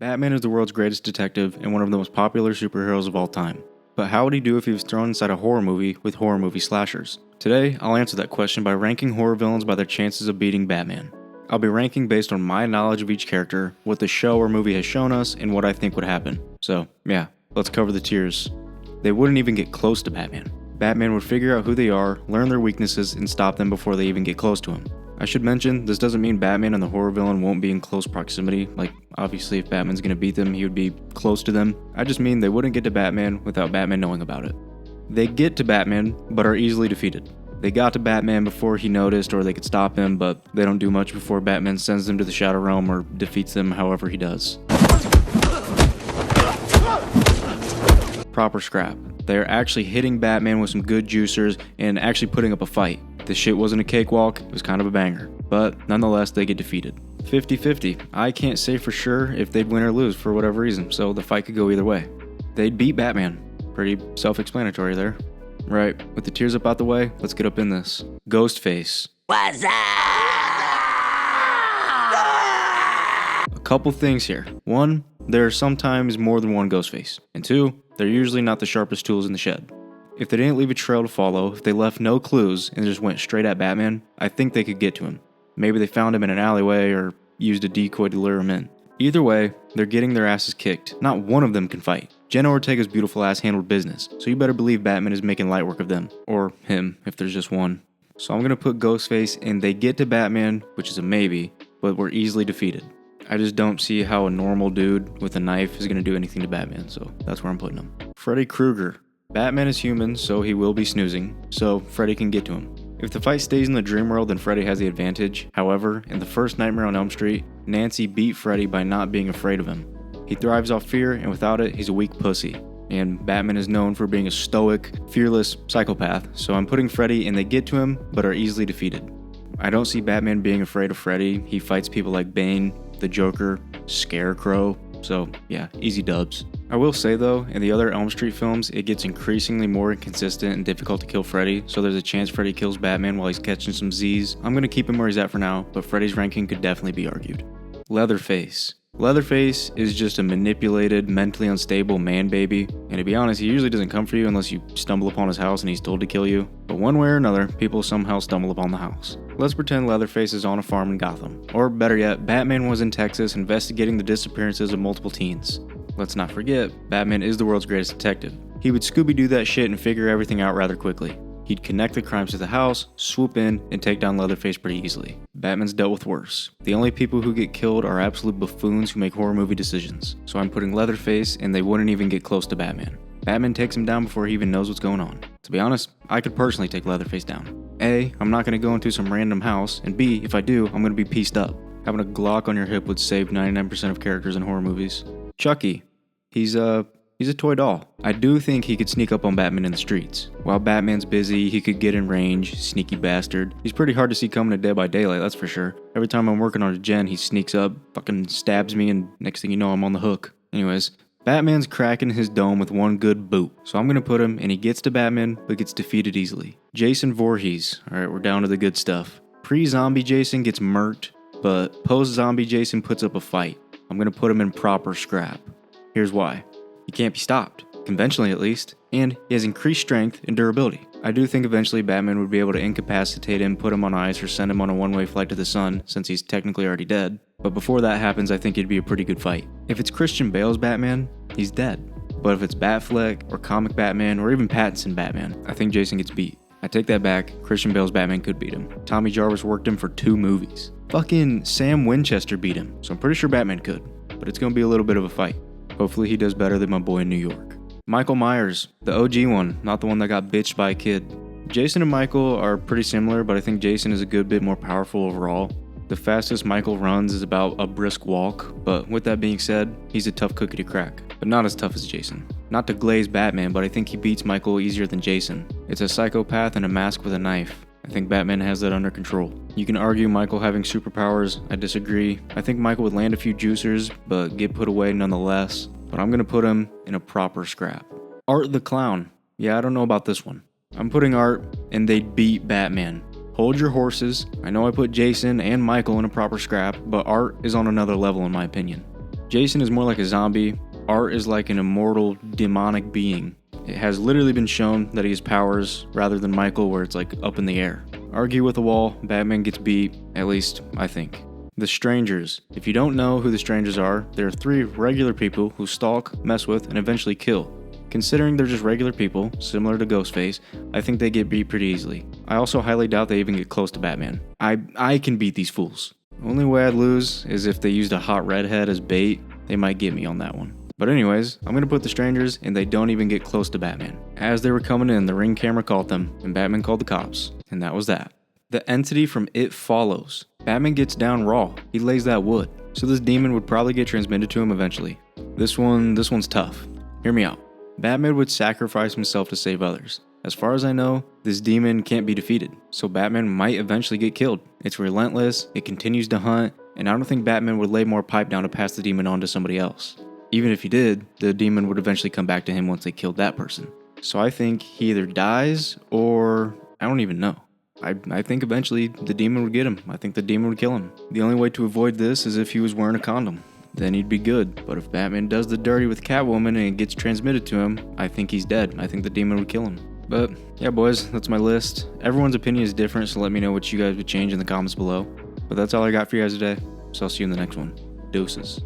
Batman is the world's greatest detective and one of the most popular superheroes of all time. But how would he do if he was thrown inside a horror movie with horror movie slashers? Today, I'll answer that question by ranking horror villains by their chances of beating Batman. I'll be ranking based on my knowledge of each character, what the show or movie has shown us, and what I think would happen. So, yeah, let's cover the tiers. They wouldn't even get close to Batman. Batman would figure out who they are, learn their weaknesses, and stop them before they even get close to him. I should mention, this doesn't mean Batman and the horror villain won't be in close proximity. Like, obviously if Batman's gonna beat them, he would be close to them. I just mean they wouldn't get to Batman without Batman knowing about it. They get to Batman, but are easily defeated. They got to Batman before he noticed or they could stop him, but they don't do much before Batman sends them to the Shadow Realm or defeats them however he does. Proper scrap. They are actually hitting Batman with some good juicers and actually putting up a fight. This shit wasn't a cakewalk, it was kind of a banger. But nonetheless, they get defeated. 50-50. I can't say for sure if they'd win or lose for whatever reason, so the fight could go either way. They'd beat Batman. Pretty self-explanatory there. Right, with the tiers up out the way, let's get up in this. Ghostface. What's up? A couple things here. One, there are sometimes more than one Ghostface. And two, they're usually not the sharpest tools in the shed. If they didn't leave a trail to follow, if they left no clues and just went straight at Batman, I think they could get to him. Maybe they found him in an alleyway or used a decoy to lure him in. Either way, they're getting their asses kicked. Not one of them can fight. Jenna Ortega's beautiful ass handled business, so you better believe Batman is making light work of them. Or him, if there's just one. So I'm gonna put Ghostface and they get to Batman, which is a maybe, but were easily defeated. I just don't see how a normal dude with a knife is gonna do anything to Batman, so that's where I'm putting him. Freddy Krueger. Batman is human, so he will be snoozing, so Freddy can get to him. If the fight stays in the dream world, then Freddy has the advantage. However, in the first Nightmare on Elm Street, Nancy beat Freddy by not being afraid of him. He thrives off fear, and without it, he's a weak pussy. And Batman is known for being a stoic, fearless psychopath, so I'm putting Freddy and they get to him, but are easily defeated. I don't see Batman being afraid of Freddy. He fights people like Bane, the Joker, Scarecrow, so yeah, easy dubs. I will say though, in the other Elm Street films, it gets increasingly more inconsistent and difficult to kill Freddy, so there's a chance Freddy kills Batman while he's catching some Z's. I'm gonna keep him where he's at for now, but Freddy's ranking could definitely be argued. Leatherface. Leatherface is just a manipulated, mentally unstable man baby, and to be honest, he usually doesn't come for you unless you stumble upon his house and he's told to kill you. But one way or another, people somehow stumble upon the house. Let's pretend Leatherface is on a farm in Gotham. Or better yet, Batman was in Texas investigating the disappearances of multiple teens. Let's not forget, Batman is the world's greatest detective. He would Scooby-Doo that shit and figure everything out rather quickly. He'd connect the crimes to the house, swoop in, and take down Leatherface pretty easily. Batman's dealt with worse. The only people who get killed are absolute buffoons who make horror movie decisions. So I'm putting Leatherface and they wouldn't even get close to Batman. Batman takes him down before he even knows what's going on. To be honest, I could personally take Leatherface down. A, I'm not going to go into some random house, and B, if I do, I'm going to be pieced up. Having a Glock on your hip would save 99% of characters in horror movies. Chucky. He's a toy doll. I do think he could sneak up on Batman in the streets. While Batman's busy, he could get in range, sneaky bastard. He's pretty hard to see coming to Dead by Daylight, that's for sure. Every time I'm working on a gen, he sneaks up, fucking stabs me, and next thing you know, I'm on the hook. Anyways, Batman's cracking his dome with one good boot. So I'm gonna put him, and he gets to Batman, but gets defeated easily. Jason Voorhees. Alright, we're down to the good stuff. Pre-zombie Jason gets murked, but post-zombie Jason puts up a fight. I'm gonna put him in proper scrap. Here's why. He can't be stopped, conventionally at least, and he has increased strength and durability. I do think eventually Batman would be able to incapacitate him, put him on ice, or send him on a one-way flight to the sun, since he's technically already dead. But before that happens, I think it'd be a pretty good fight. If it's Christian Bale's Batman, he's dead. But if it's Batfleck, or comic Batman, or even Pattinson Batman, I think Jason gets beat. I take that back, Christian Bale's Batman could beat him. Tommy Jarvis worked him for 2 movies. Fucking Sam Winchester beat him, so I'm pretty sure Batman could. But it's gonna be a little bit of a fight. Hopefully he does better than my boy in New York. Michael Myers, the OG one, not the one that got bitched by a kid. Jason and Michael are pretty similar, but I think Jason is a good bit more powerful overall. The fastest Michael runs is about a brisk walk, but with that being said, he's a tough cookie to crack, but not as tough as Jason. Not to glaze Batman, but I think he beats Michael easier than Jason. It's a psychopath and a mask with a knife. I think Batman has that under control. You can argue Michael having superpowers, I disagree. I think Michael would land a few juicers, but get put away nonetheless. But I'm gonna put him in a proper scrap. Art the Clown. Yeah, I don't know about this one. I'm putting Art, and they'd beat Batman. Hold your horses. I know I put Jason and Michael in a proper scrap, but Art is on another level in my opinion. Jason is more like a zombie. Art is like an immortal, demonic being. It has literally been shown that he has powers rather than Michael, where it's like up in the air. Argue with a wall, Batman gets beat, at least I think. The Strangers. If you don't know who the Strangers are, there are 3 regular people who stalk, mess with, and eventually kill. Considering they're just regular people, similar to Ghostface, I think they get beat pretty easily. I also highly doubt they even get close to Batman. I can beat these fools. Only way I'd lose is if they used a hot redhead as bait. They might get me on that one. But anyways, I'm gonna put the Strangers, and they don't even get close to Batman. As they were coming in, the Ring camera called them, and Batman called the cops. And that was that. The entity from It Follows. Batman gets down raw. He lays that wood. So this demon would probably get transmitted to him eventually. This one's tough. Hear me out. Batman would sacrifice himself to save others. As far as I know, this demon can't be defeated, so Batman might eventually get killed. It's relentless, it continues to hunt, and I don't think Batman would lay more pipe down to pass the demon on to somebody else. Even if he did, the demon would eventually come back to him once they killed that person. So I think he either dies or I don't even know. I think eventually the demon would get him. I think the demon would kill him. The only way to avoid this is if he was wearing a condom. Then he'd be good. But if Batman does the dirty with Catwoman and it gets transmitted to him, I think he's dead. I think the demon would kill him. But yeah, boys, that's my list. Everyone's opinion is different, so let me know what you guys would change in the comments below. But that's all I got for you guys today. So I'll see you in the next one. Deuces.